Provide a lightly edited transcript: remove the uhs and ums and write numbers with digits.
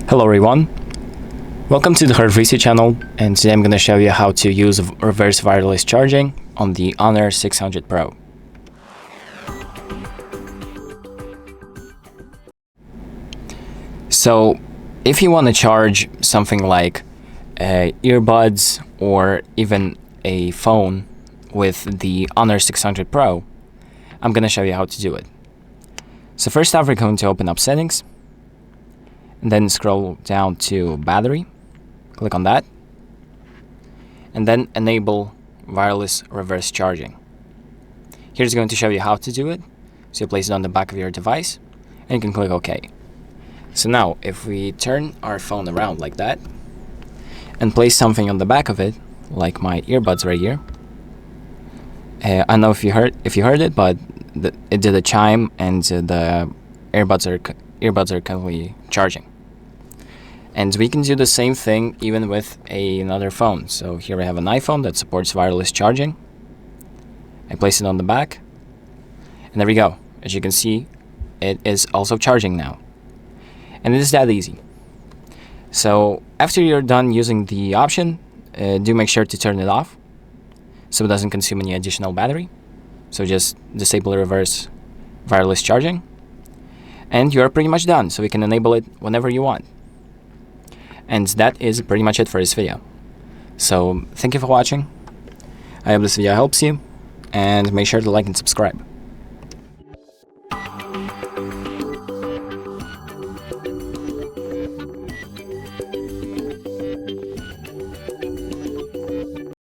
Hello everyone, welcome to the HardReset channel, and today I'm going to show you how to use reverse wireless charging on the Honor 600 Pro. So if you want to charge something like earbuds or even a phone with the Honor 600 Pro, I'm going to show you how to do it. So first off, we're going to open up settings and then scroll down to battery, click on that, and then enable wireless reverse charging. Here's going to show you how to do it. So you place it on the back of your device and you can click OK. So now if we turn our phone around like that and place something on the back of it, like my earbuds right here, I don't know if you heard it, but it did a chime and the earbuds are currently charging. And we can do the same thing even with another phone. So here I have an iPhone that supports wireless charging. I place it on the back, and there we go. As you can see, it is also charging now. And it is that easy. So after you're done using the option, do make sure to turn it off so it doesn't consume any additional battery. So just disable reverse wireless charging, and you're pretty much done. So we can enable it whenever you want. And that is pretty much it for this video. So thank you for watching. I hope this video helps you, and make sure to like and subscribe.